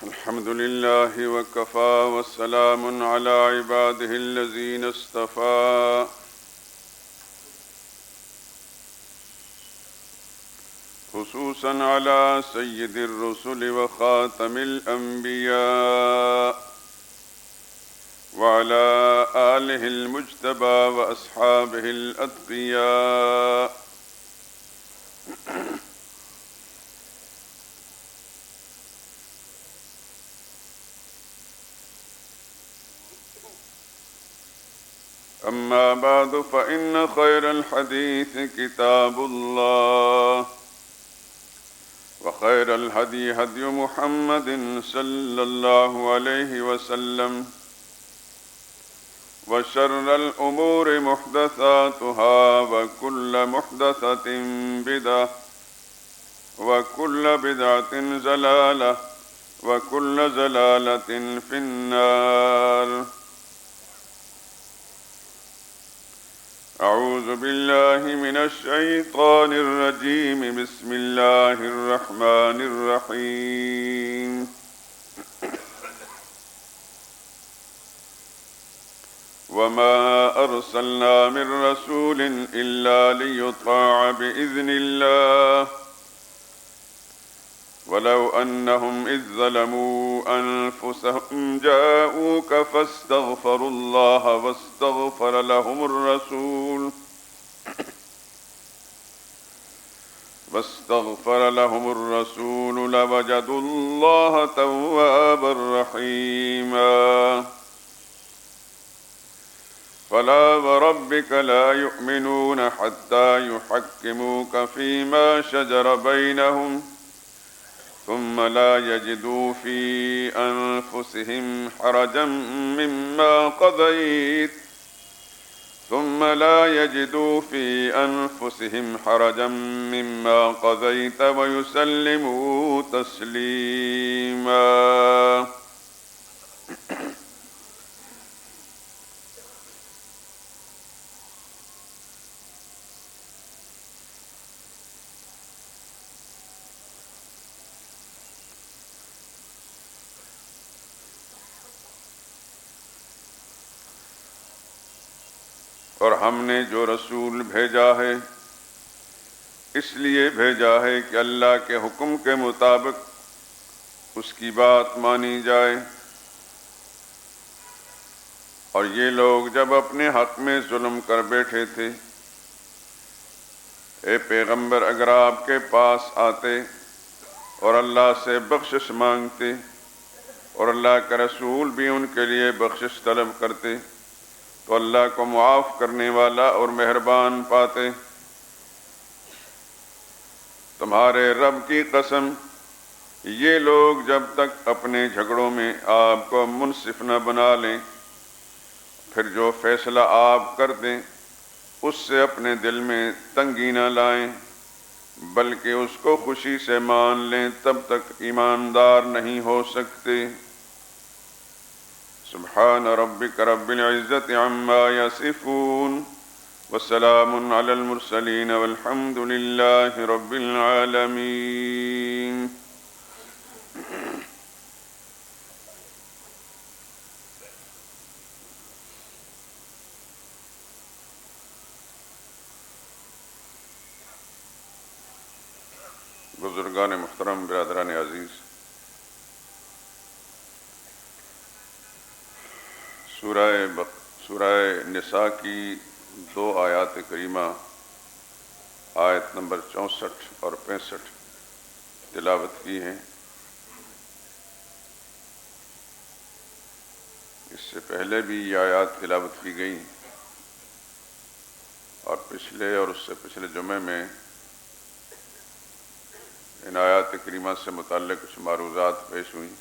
الحمد لله وكفى والسلام على عباده الذين اصطفى خصوصا على سيد الرسل وخاتم الأنبياء وعلى آله المجتبى وأصحابه الأتقياء أما بعد فإن خير الحديث كتاب الله وخير الهدي هدي محمد صلى الله عليه وسلم وشر الأمور محدثاتها وكل محدثة بدعة وكل بدعة ضلالة وكل ضلالة في النار. أعوذ بالله من الشيطان الرجيم. بسم الله الرحمن الرحيم. وما أرسلنا من رسول إلا ليطاع بإذن الله ولو أنهم إذ ظلموا أنفسهم جاءوك فاستغفروا الله واستغفر لهم الرسول لوجدوا الله توابا رحيما. فلا وربك لا يؤمنون حتى يحكموك فيما شجر بينهم ثم لا يجدوا في أنفسهم حرجا مما قضيت ويسلموا تسليما. اور ہم نے جو رسول بھیجا ہے اس لیے بھیجا ہے کہ اللہ کے حکم کے مطابق اس کی بات مانی جائے، اور یہ لوگ جب اپنے حق میں ظلم کر بیٹھے تھے، اے پیغمبر اگر آپ کے پاس آتے اور اللہ سے بخشش مانگتے اور اللہ کا رسول بھی ان کے لیے بخشش طلب کرتے تو اللہ کو معاف کرنے والا اور مہربان پاتے۔ تمہارے رب کی قسم، یہ لوگ جب تک اپنے جھگڑوں میں آپ کو منصف نہ بنا لیں، پھر جو فیصلہ آپ کر دیں اس سے اپنے دل میں تنگی نہ لائیں، بلکہ اس کو خوشی سے مان لیں، تب تک ایماندار نہیں ہو سکتے۔ سبحان ربک رب العزت عما یصفون وسلام علی المرسلین والحمد للہ رب العالمین۔ بزرگان محترم، برادران عزیز، سورہ نساء کی 2 آیات کریمہ آیت نمبر 64 اور 65 تلاوت کی ہیں۔ اس سے پہلے بھی یہ آیات تلاوت کی گئی اور پچھلے اور اس سے پچھلے جمعے میں ان آیات کریمہ سے متعلق کچھ معروضات پیش ہوئیں۔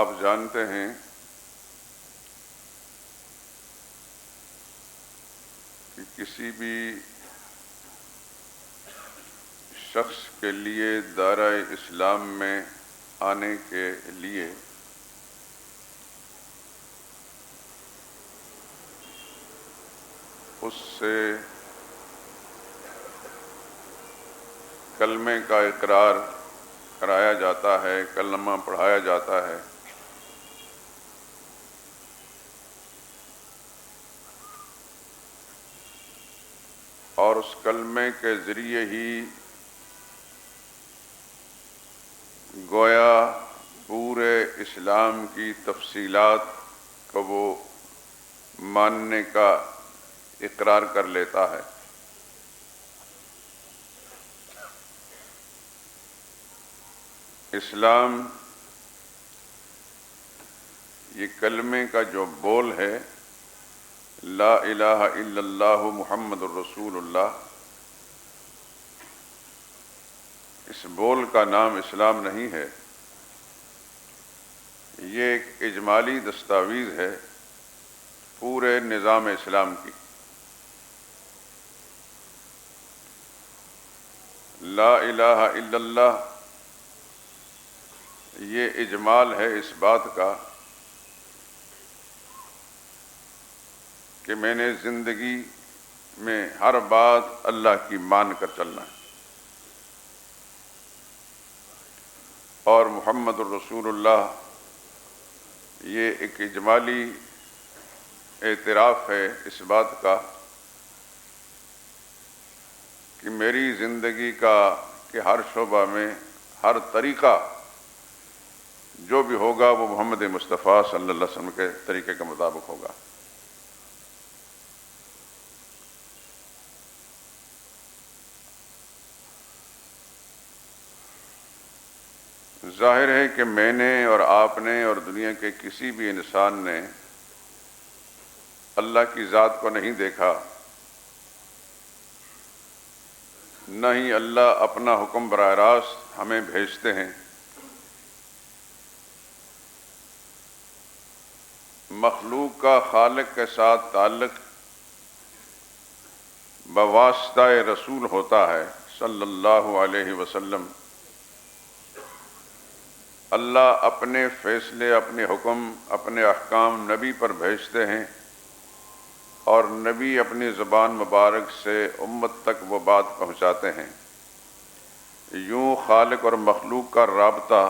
آپ جانتے ہیں کہ کسی بھی شخص کے لیے دائرہ اسلام میں آنے کے لیے اس سے کلمے کا اقرار کرایا جاتا ہے، کلمہ پڑھایا جاتا ہے، اور اس کلمے کے ذریعے ہی گویا پورے اسلام کی تفصیلات کو وہ ماننے کا اقرار کر لیتا ہے۔ اسلام یہ کلمے کا جو بول ہے، لا الہ الا اللہ محمد الرسول اللہ، اس بول کا نام اسلام نہیں ہے، یہ ایک اجمالی دستاویز ہے پورے نظام اسلام کی۔ لا الہ الا اللہ یہ اجمال ہے اس بات کا کہ میں نے زندگی میں ہر بات اللہ کی مان کر چلنا ہے، اور محمد الرسول اللہ یہ ایک اجمالی اعتراف ہے اس بات کا کہ میری زندگی کا کہ ہر شعبہ میں ہر طریقہ جو بھی ہوگا وہ محمد مصطفیٰ صلی اللہ علیہ وسلم کے طریقے کے مطابق ہوگا۔ ظاہر ہے کہ میں نے اور آپ نے اور دنیا کے کسی بھی انسان نے اللہ کی ذات کو نہیں دیکھا، نہ ہی اللہ اپنا حکم براہ راست ہمیں بھیجتے ہیں۔ مخلوق کا خالق کے ساتھ تعلق بواسطہ رسول ہوتا ہے صلی اللہ علیہ وسلم۔ اللہ اپنے فیصلے، اپنے حکم، اپنے احکام نبی پر بھیجتے ہیں، اور نبی اپنی زبان مبارک سے امت تک وہ بات پہنچاتے ہیں۔ یوں خالق اور مخلوق کا رابطہ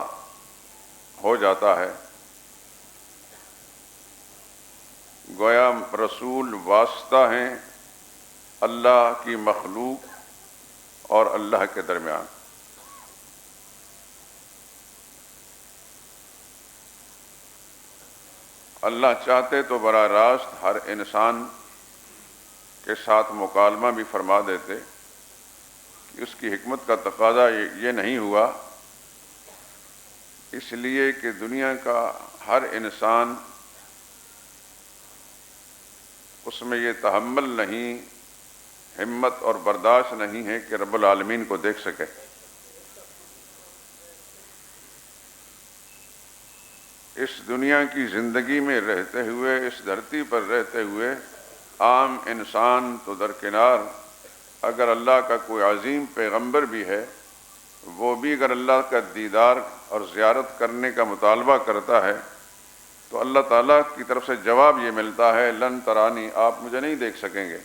ہو جاتا ہے۔ گویا رسول واسطہ ہیں اللہ کی مخلوق اور اللہ کے درمیان۔ اللہ چاہتے تو براہ راست ہر انسان کے ساتھ مکالمہ بھی فرما دیتے، کہ اس کی حکمت کا تقاضا یہ نہیں ہوا، اس لیے کہ دنیا کا ہر انسان اس میں یہ تحمل نہیں، ہمت اور برداشت نہیں ہے کہ رب العالمین کو دیکھ سکے۔ اس دنیا کی زندگی میں رہتے ہوئے، اس دھرتی پر رہتے ہوئے عام انسان تو درکنار، اگر اللہ کا کوئی عظیم پیغمبر بھی ہے، وہ بھی اگر اللہ کا دیدار اور زیارت کرنے کا مطالبہ کرتا ہے تو اللہ تعالیٰ کی طرف سے جواب یہ ملتا ہے، لن ترانی، آپ مجھے نہیں دیکھ سکیں گے۔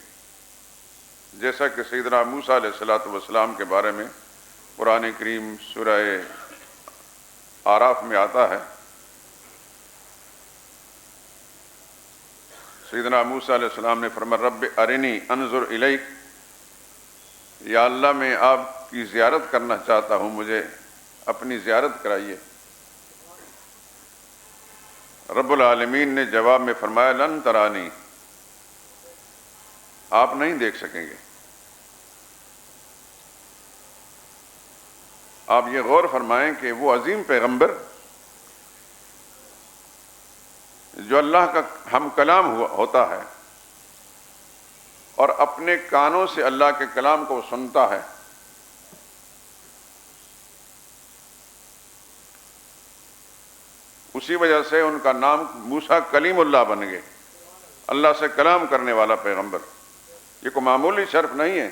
جیسا کہ سیدنا موسیٰ علیہ السلام کے بارے میں قرآن کریم سورہ اعراف میں آتا ہے، سیدنا موسیٰ علیہ السلام نے فرمایا، رب ارنی انظر الیک، یا اللہ میں آپ کی زیارت کرنا چاہتا ہوں، مجھے اپنی زیارت کرائیے۔ رب العالمین نے جواب میں فرمایا، لن ترانی، آپ نہیں دیکھ سکیں گے۔ آپ یہ غور فرمائیں کہ وہ عظیم پیغمبر جو اللہ کا ہم کلام ہوتا ہے اور اپنے کانوں سے اللہ کے کلام کو سنتا ہے، اسی وجہ سے ان کا نام موسیٰ کلیم اللہ بن گئے، اللہ سے کلام کرنے والا پیغمبر۔ یہ کوئی معمولی شرف نہیں ہے۔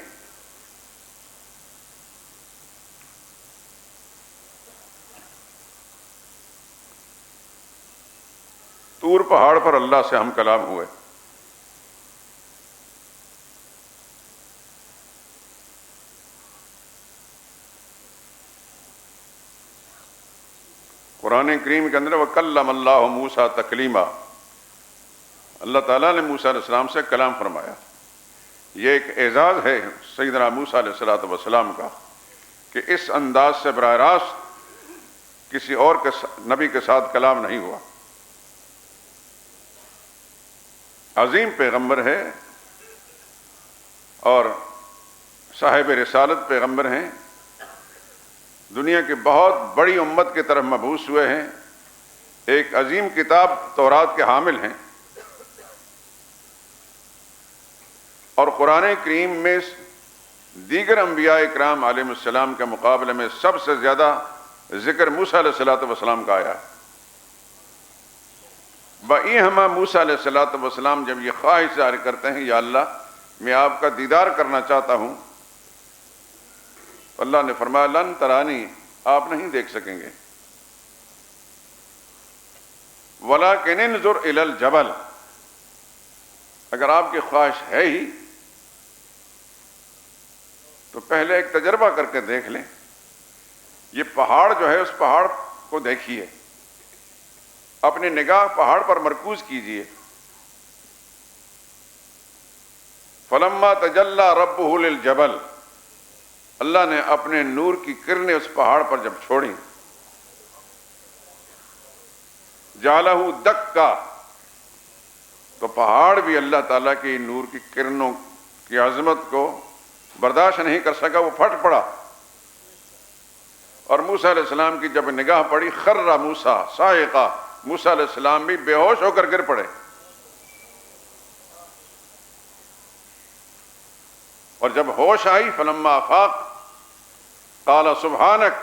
طور پہاڑ پر اللہ سے ہم کلام ہوئے۔ قرآن کریم کے اندر وَكَلَّمَ اللَّهُ مُوسَىٰ تَكْلِيمًا، اللہ تعالیٰ نے موسیٰ علیہ السلام سے کلام فرمایا۔ یہ ایک اعزاز ہے سیدنا موسیٰ علیہ السلام کا کہ اس انداز سے براہ راست کسی اور نبی کے ساتھ کلام نہیں ہوا۔ عظیم پیغمبر ہے اور صاحب رسالت پیغمبر ہیں، دنیا کی بہت بڑی امت کی طرف مبعوث ہوئے ہیں، ایک عظیم کتاب تورات کے حامل ہیں، اور قرآن کریم میں دیگر انبیاء اکرام علیہ السلام کے مقابلے میں سب سے زیادہ ذکر موسیٰ علیہ السلام کا آیا۔ بَإِهْمَا موسیٰ علیہ السلام جب یہ خواہش ظاہر کرتے ہیں یا اللہ میں آپ کا دیدار کرنا چاہتا ہوں، اللہ نے فرمایا لن ترانی، آپ نہیں دیکھ سکیں گے، وَلَكِنِ انظُرْ إِلَى الْجَبَلِ، اگر آپ کی خواہش ہے ہی تو پہلے ایک تجربہ کر کے دیکھ لیں، یہ پہاڑ جو ہے اس پہاڑ کو دیکھیے، اپنی نگاہ پہاڑ پر مرکوز کیجئے۔ فَلَمَّا تَجَلَّى رَبُّهُ لِلْجَبَلِ، اللہ نے اپنے نور کی کرنیں اس پہاڑ پر جب چھوڑیں، جَعَلَهُ دَكَّا، تو پہاڑ بھی اللہ تعالیٰ کی نور کی کرنوں کی عظمت کو برداشت نہیں کر سکا، وہ پھٹ پڑا، اور موسیٰ علیہ السلام کی جب نگاہ پڑی خر موسیٰ صاعقا، موسیٰ علیہ السلام بھی بے ہوش ہو کر گر پڑے، اور جب ہوش آئی فلما افاق قال سبحانک،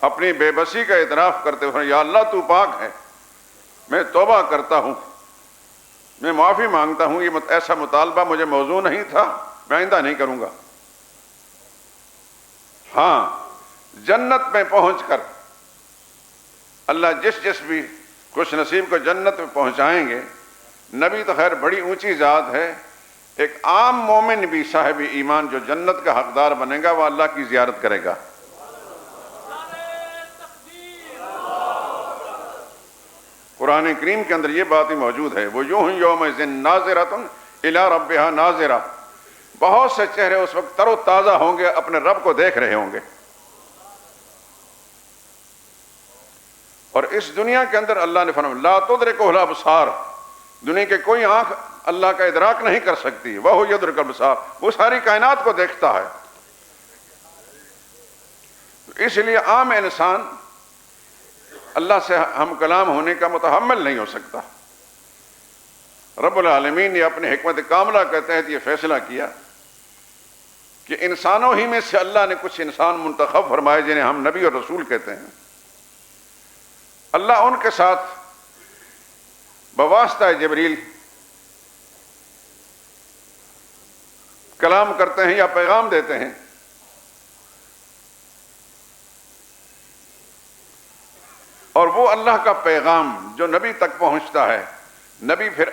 اپنی بے بسی کا اعتراف کرتے ہوئے یا اللہ تو پاک ہے، میں توبہ کرتا ہوں، میں معافی مانگتا ہوں، یہ ایسا مطالبہ مجھے موزوں نہیں تھا، میں آئندہ نہیں کروں گا۔ ہاں جنت میں پہنچ کر اللہ جس بھی خوش نصیب کو جنت میں پہنچائیں گے، نبی تو خیر بڑی اونچی ذات ہے، ایک عام مومن بھی صاحب ایمان جو جنت کا حقدار بنے گا وہ اللہ کی زیارت کرے گا۔ قرآن کریم کے اندر یہ بات ہی موجود ہے، وجوہ یومئذ ناظرۃ الی ربہا ناظرہ، بہت سے چہرے اس وقت تر و تازہ ہوں گے، اپنے رب کو دیکھ رہے ہوں گے۔ اور اس دنیا کے اندر اللہ نے فرمایا لا تدرکہ الابصار، دنیا کے کوئی آنکھ اللہ کا ادراک نہیں کر سکتی، وہ یدرک الابصار، وہ ساری کائنات کو دیکھتا ہے۔ اس لیے عام انسان اللہ سے ہم کلام ہونے کا متحمل نہیں ہو سکتا۔ رب العالمین نے اپنی حکمت کاملہ کے تحت یہ فیصلہ کیا کہ انسانوں ہی میں سے اللہ نے کچھ انسان منتخب فرمائے جنہیں ہم نبی اور رسول کہتے ہیں۔ اللہ ان کے ساتھ بواسطہ جبریل کلام کرتے ہیں یا پیغام دیتے ہیں، اور وہ اللہ کا پیغام جو نبی تک پہنچتا ہے، نبی پھر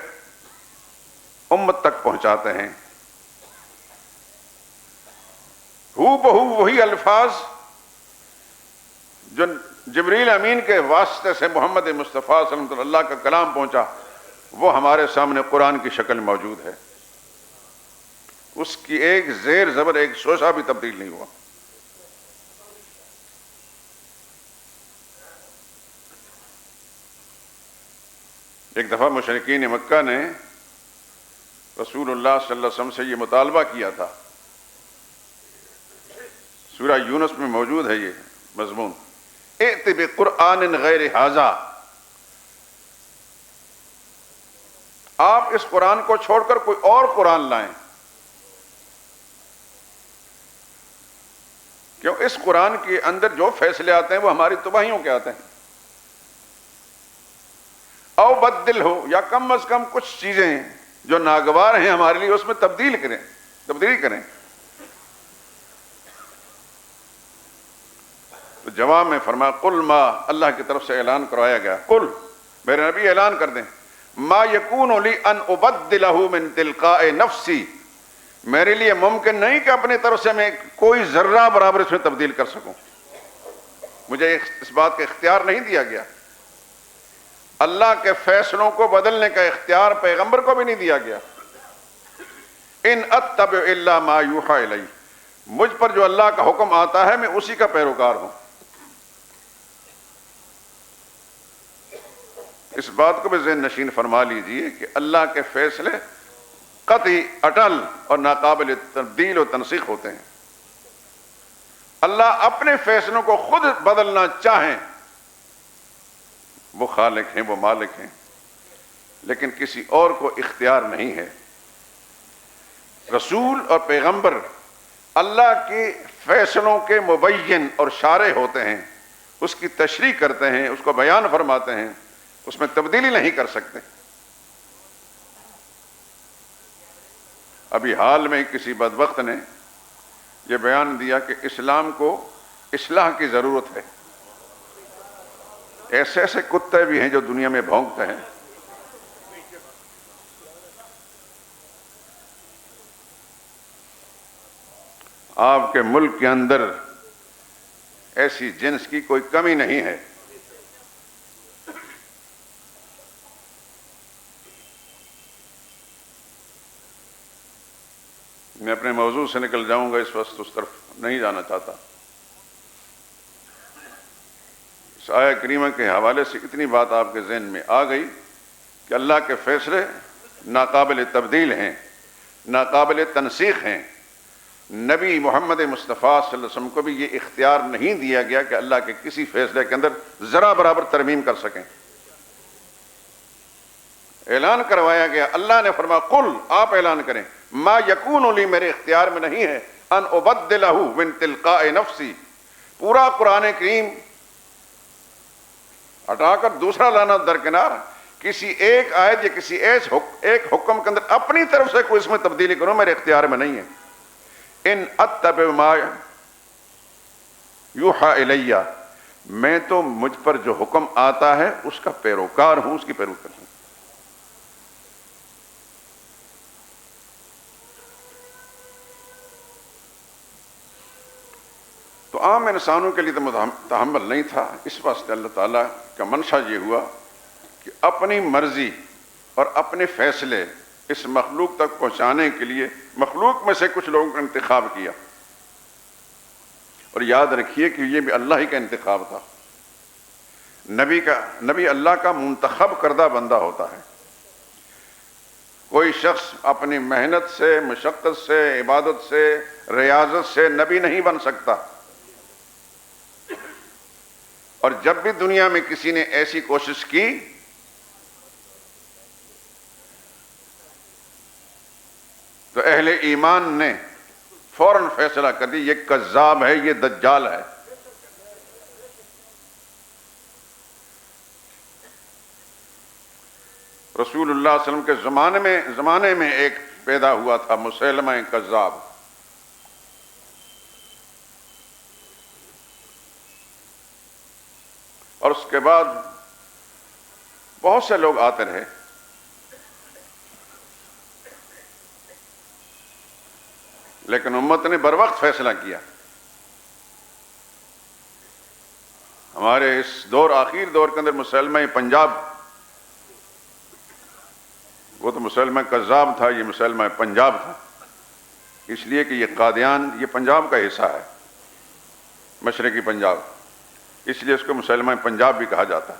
امت تک پہنچاتے ہیں، ہو بہو وہی الفاظ جو جبریل امین کے واسطے سے محمد مصطفیٰ صلی اللہ علیہ وسلم اللہ کا کلام پہنچا، وہ ہمارے سامنے قرآن کی شکل موجود ہے، اس کی ایک زیر زبر ایک شوشہ بھی تبدیل نہیں ہوا۔ ایک دفعہ مشرکین مکہ نے رسول اللہ صلی اللہ علیہ وسلم سے یہ مطالبہ کیا تھا، سورہ یونس میں موجود ہے یہ مضمون، ائت بقرآن غیر ھذا، آپ اس قرآن کو چھوڑ کر کوئی اور قرآن لائیں، کیوں اس قرآن کے اندر جو فیصلے آتے ہیں وہ ہماری تباہیوں کے آتے ہیں، او بدل ہو، یا کم از کم کچھ چیزیں جو ناگوار ہیں ہمارے لیے اس میں تبدیلی کریں۔ تو جواب میں فرمایا قل ما، اللہ کی طرف سے اعلان کروایا گیا، قل میرے نبی اعلان کر دیں، ما یکون لی ان ابدلہ من تلقاء نفسی، میرے لیے ممکن نہیں کہ اپنی طرف سے میں کوئی ذرہ برابر اس میں تبدیل کر سکوں، مجھے اس بات کا اختیار نہیں دیا گیا، اللہ کے فیصلوں کو بدلنے کا اختیار پیغمبر کو بھی نہیں دیا گیا۔ ان اتبع الا ما یوحی الی، مجھ پر جو اللہ کا حکم آتا ہے میں اسی کا پیروکار ہوں۔ اس بات کو بھی ذہن نشین فرما لیجئے کہ اللہ کے فیصلے قطعی، اٹل اور ناقابل تبدیل و تنسیخ ہوتے ہیں۔ اللہ اپنے فیصلوں کو خود بدلنا چاہیں، وہ خالق ہیں، وہ مالک ہیں، لیکن کسی اور کو اختیار نہیں ہے۔ رسول اور پیغمبر اللہ کے فیصلوں کے مبین اور شارح ہوتے ہیں، اس کی تشریح کرتے ہیں، اس کو بیان فرماتے ہیں، اس میں تبدیلی نہیں کر سکتے۔ ابھی حال میں کسی بدبخت نے یہ بیان دیا کہ اسلام کو اصلاح کی ضرورت ہے۔ ایسے ایسے کتے بھی ہیں جو دنیا میں بھونکتے ہیں۔ آپ کے ملک کے اندر ایسی جنس کی کوئی کمی نہیں ہے۔ میں اپنے موضوع سے نکل جاؤں گا، اس وقت اس طرف نہیں جانا چاہتا۔ اس آیہ کریمہ کے حوالے سے اتنی بات آپ کے ذہن میں آ گئی کہ اللہ کے فیصلے ناقابل تبدیل ہیں، ناقابل تنسیخ ہیں۔ نبی محمد مصطفیٰ صلی اللہ علیہ وسلم کو بھی یہ اختیار نہیں دیا گیا کہ اللہ کے کسی فیصلے کے اندر ذرا برابر ترمیم کر سکیں۔ اعلان کروایا گیا، اللہ نے فرمایا قل، آپ اعلان کریں، ما یکون لی، میرے اختیار میں نہیں ہے، ان ابدلہ من تلقاء نفسی۔ پورا قرآن کریم ہٹا کر دوسرا لانا درکنار، کسی ایک آیت یا کسی ایک حکم کے اندر اپنی طرف سے کوئی اس میں تبدیلی کروں، میرے اختیار میں نہیں ہے۔ ان اتبع ما یوحی الی، میں تو مجھ پر جو حکم آتا ہے اس کا پیروکار ہوں، اس کی پیروکار ہوں۔ تو عام انسانوں کے لیے تو تحمل نہیں تھا، اس واسطے اللہ تعالیٰ کا منشا یہ ہوا کہ اپنی مرضی اور اپنے فیصلے اس مخلوق تک پہنچانے کے لیے مخلوق میں سے کچھ لوگوں کا انتخاب کیا۔ اور یاد رکھیے کہ یہ بھی اللہ ہی کا انتخاب تھا۔ نبی اللہ کا منتخب کردہ بندہ ہوتا ہے۔ کوئی شخص اپنی محنت سے، مشقت سے، عبادت سے، ریاضت سے نبی نہیں بن سکتا۔ اور جب بھی دنیا میں کسی نے ایسی کوشش کی تو اہل ایمان نے فوراً فیصلہ کر دی، یہ کذاب ہے، یہ دجال ہے۔ رسول اللہ صلی اللہ علیہ وسلم کے زمانے میں ایک پیدا ہوا تھا مسیلمہ کذاب۔ اور اس کے بعد بہت سے لوگ آتے رہے، لیکن امت نے بر وقت فیصلہ کیا۔ ہمارے اس آخر دور کے اندر مسلمہ پنجاب، وہ تو مسلمہ کذاب تھا، یہ مسلمہ پنجاب تھا، اس لیے کہ یہ قادیان یہ پنجاب کا حصہ ہے، مشرقی پنجاب، اس لیے اس کو مسلمہ پنجاب بھی کہا جاتا ہے۔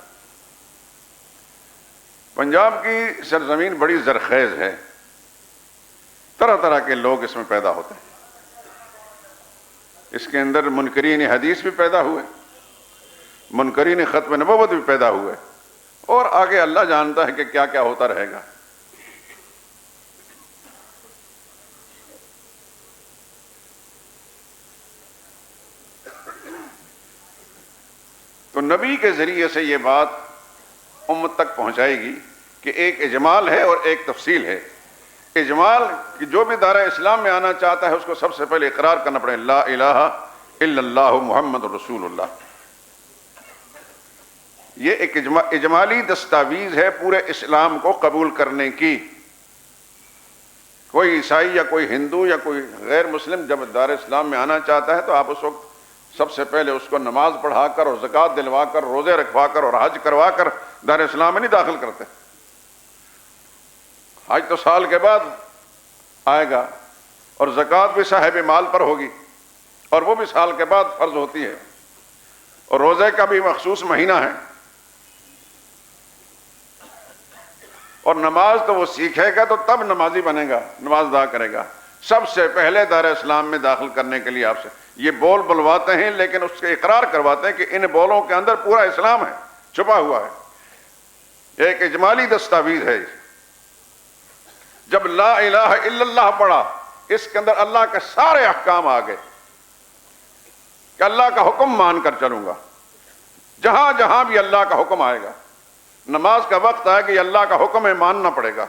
پنجاب کی سرزمین بڑی زرخیز ہے، طرح طرح کے لوگ اس میں پیدا ہوتے ہیں۔ اس کے اندر منکرین حدیث بھی پیدا ہوئے، منکرین ختم نبوت بھی پیدا ہوئے، اور آگے اللہ جانتا ہے کہ کیا کیا ہوتا رہے گا۔ تو نبی کے ذریعے سے یہ بات امت تک پہنچائے گی کہ ایک اجمال ہے اور ایک تفصیل ہے۔ اجمال کہ جو بھی دائرہ اسلام میں آنا چاہتا ہے اس کو سب سے پہلے اقرار کرنا پڑے لا الہ الا اللہ محمد رسول اللہ، یہ ایک اجمالی دستاویز ہے پورے اسلام کو قبول کرنے کی. کوئی عیسائی یا کوئی ہندو یا کوئی غیر مسلم جب دار اسلام میں آنا چاہتا ہے تو آپ اس وقت سب سے پہلے اس کو نماز پڑھا کر اور زکوٰۃ دلوا کر روزے رکھوا کر اور حج کروا کر دار اسلام میں نہیں داخل کرتے. حج تو سال کے بعد آئے گا اور زکوٰۃ بھی صاحب مال پر ہوگی اور وہ بھی سال کے بعد فرض ہوتی ہے, اور روزے کا بھی مخصوص مہینہ ہے, اور نماز تو وہ سیکھے گا تو تب نمازی بنے گا, نماز ادا کرے گا. سب سے پہلے دار اسلام میں داخل کرنے کے لیے آپ سے یہ بول بلواتے ہیں, لیکن اس کے اقرار کرواتے ہیں کہ ان بولوں کے اندر پورا اسلام ہے, چھپا ہوا ہے. ایک اجمالی دستاویز ہے. جب لا الہ الا اللہ پڑھا, اس کے اندر اللہ کے سارے احکام آ گئے کہ اللہ کا حکم مان کر چلوں گا, جہاں جہاں بھی اللہ کا حکم آئے گا. نماز کا وقت آئے کہ یہ اللہ کا حکم ہے, ماننا پڑے گا.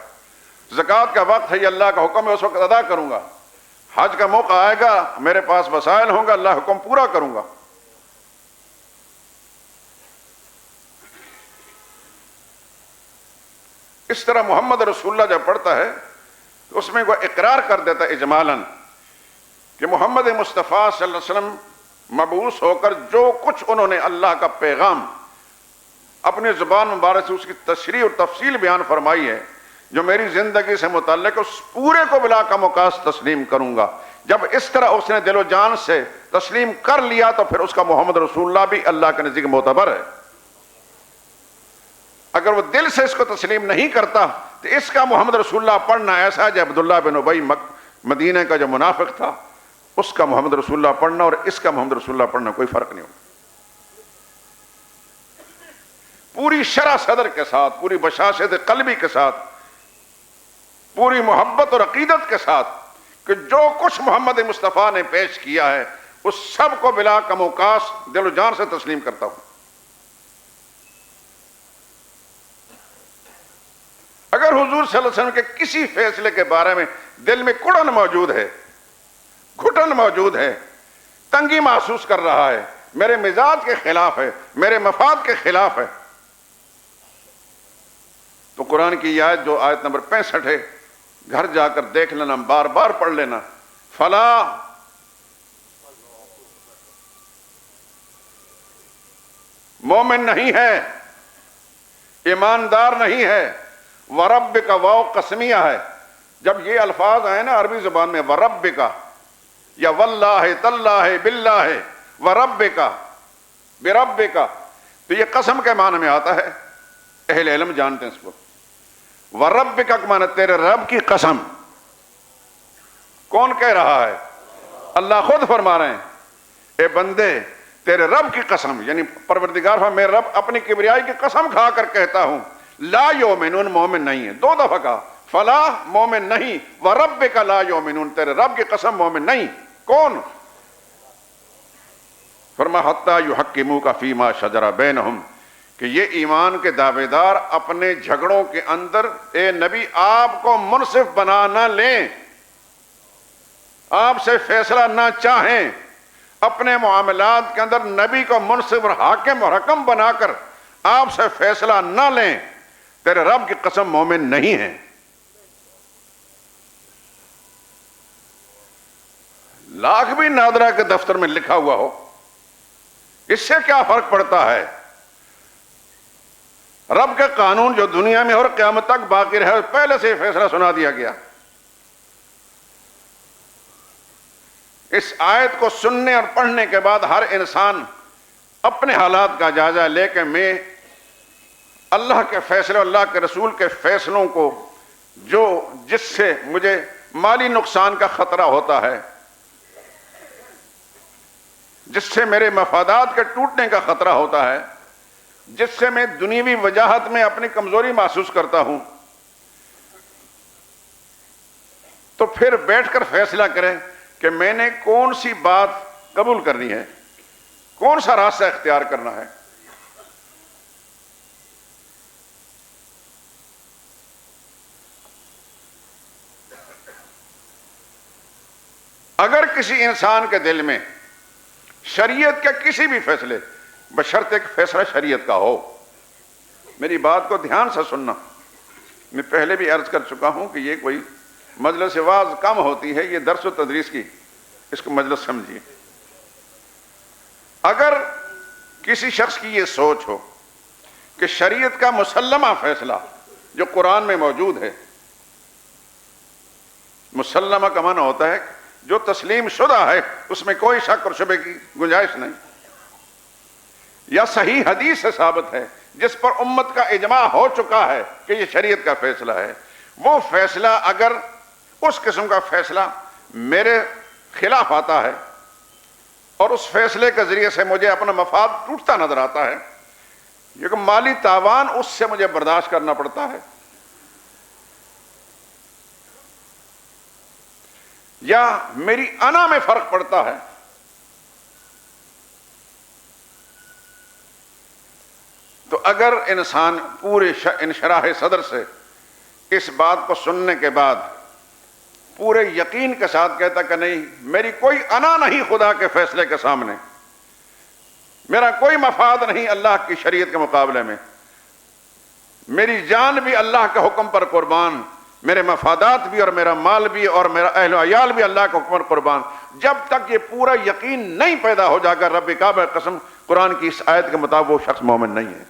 زکوٰۃ کا وقت ہے, یہ اللہ کا حکم ہے, اس وقت ادا کروں گا. حج کا موقع آئے گا, میرے پاس وسائل ہوں گا, اللہ حکم پورا کروں گا. اس طرح محمد رسول اللہ جب پڑھتا ہے تو اس میں وہ اقرار کر دیتا ہے اجمالاً کہ محمد مصطفیٰ صلی اللہ علیہ وسلم مبعوث ہو کر جو کچھ انہوں نے اللہ کا پیغام اپنی زبان مبارک سے اس کی تشریح اور تفصیل بیان فرمائی ہے, جو میری زندگی سے متعلق ہے, اس پورے کو بلا کم و کاست تسلیم کروں گا. جب اس طرح اس نے دل و جان سے تسلیم کر لیا تو پھر اس کا محمد رسول اللہ بھی اللہ کے نزدیک معتبر ہے. اگر وہ دل سے اس کو تسلیم نہیں کرتا تو اس کا محمد رسول اللہ پڑھنا ایسا ہے جو عبداللہ بن ابی مدینہ کا جو منافق تھا, اس کا محمد رسول اللہ پڑھنا اور اس کا محمد رسول اللہ پڑھنا کوئی فرق نہیں ہوگا. پوری شرح صدر کے ساتھ, پوری بشاشت قلبی کے ساتھ, پوری محبت اور عقیدت کے ساتھ کہ جو کچھ محمد مصطفیٰ نے پیش کیا ہے اس سب کو بلا کم و کاست دل و جان سے تسلیم کرتا ہوں. اگر حضور صلی اللہ علیہ وسلم کے کسی فیصلے کے بارے میں دل میں کڑن موجود ہے, گھٹن موجود ہے, تنگی محسوس کر رہا ہے, میرے مزاج کے خلاف ہے, میرے مفاد کے خلاف ہے, تو قرآن کی یہ آیت جو آیت نمبر 65 ہے, گھر جا کر دیکھ لینا, بار بار پڑھ لینا. فلا مومن نہیں ہے, ایماندار نہیں ہے. ورب کا واو قسمیہ ہے. جب یہ الفاظ آئے نا عربی زبان میں, ورب کا یا واللہ تاللہ باللہ ورب کا برب کا, تو یہ قسم کے معنی میں آتا ہے. اہل علم جانتے ہیں اس کو. ورب کا معنی تیرے رب کی قسم. کون کہہ رہا ہے؟ اللہ خود فرما رہے ہیں, اے بندے تیرے رب کی قسم, یعنی پروردگار میں رب اپنی کبریائی کی قسم کھا کر کہتا ہوں, لا یؤمنون, مومن نہیں ہے. 2 دفعہ کہا, فلا مومن نہیں, وربک لا یؤمنون, تیرے رب کی قسم مومن نہیں. کون؟ فرمایا حتی یحکموک فیما شجر بینہم, کہ یہ ایمان کے دعوے دار اپنے جھگڑوں کے اندر اے نبی آپ کو منصف بنا نہ لیں, آپ سے فیصلہ نہ چاہیں, اپنے معاملات کے اندر نبی کو منصف اور حاکم اور حکم بنا کر آپ سے فیصلہ نہ لیں. تیرے رب کی قسم مومن نہیں ہے. لاکھ بھی نادرہ کے دفتر میں لکھا ہوا ہو, اس سے کیا فرق پڑتا ہے؟ رب کے قانون جو دنیا میں اور قیامت تک باقی رہے, پہلے سے فیصلہ سنا دیا گیا. اس آیت کو سننے اور پڑھنے کے بعد ہر انسان اپنے حالات کا جائزہ لے کے میں اللہ کے فیصلے, اللہ کے رسول کے فیصلوں کو جو جس سے مجھے مالی نقصان کا خطرہ ہوتا ہے, جس سے میرے مفادات کے ٹوٹنے کا خطرہ ہوتا ہے, جس سے میں دنیوی وجاہت میں اپنی کمزوری محسوس کرتا ہوں, تو پھر بیٹھ کر فیصلہ کریں کہ میں نے کون سی بات قبول کرنی ہے, کون سا راستہ اختیار کرنا ہے. اگر کسی انسان کے دل میں شریعت کے کسی بھی فیصلے, بشرط ایک فیصلہ شریعت کا ہو, میری بات کو دھیان سے سننا. میں پہلے بھی عرض کر چکا ہوں کہ یہ کوئی مجلس واعظ کم ہوتی ہے، یہ درس و تدریس کی اس کو مجلس سمجھیے. اگر کسی شخص کی یہ سوچ ہو کہ شریعت کا مسلمہ فیصلہ جو قرآن میں موجود ہے، مسلمہ کا معنی ہوتا ہے جو تسلیم شدہ ہے، اس میں کوئی شک اور شبہ کی گنجائش نہیں، یا صحیح حدیث سے ثابت ہے جس پر امت کا اجماع ہو چکا ہے کہ یہ شریعت کا فیصلہ ہے، وہ فیصلہ اگر اس قسم کا فیصلہ میرے خلاف آتا ہے اور اس فیصلے کے ذریعے سے مجھے اپنا مفاد ٹوٹتا نظر آتا ہے، یہ مالی تاوان اس سے مجھے برداشت کرنا پڑتا ہے، یا میری انا میں فرق پڑتا ہے، تو اگر انسان پورے انشراح صدر سے اس بات کو سننے کے بعد پورے یقین کے ساتھ کہتا کہ نہیں، میری کوئی انا نہیں خدا کے فیصلے کے سامنے، میرا کوئی مفاد نہیں اللہ کی شریعت کے مقابلے میں، میری جان بھی اللہ کے حکم پر قربان، میرے مفادات بھی اور میرا مال بھی اور میرا اہل و عیال بھی اللہ کے حکم پر قربان، جب تک یہ پورا یقین نہیں پیدا ہو جائے گا، رب کعبہ قسم قرآن کی اس آیت کے مطابق وہ شخص مومن نہیں ہے.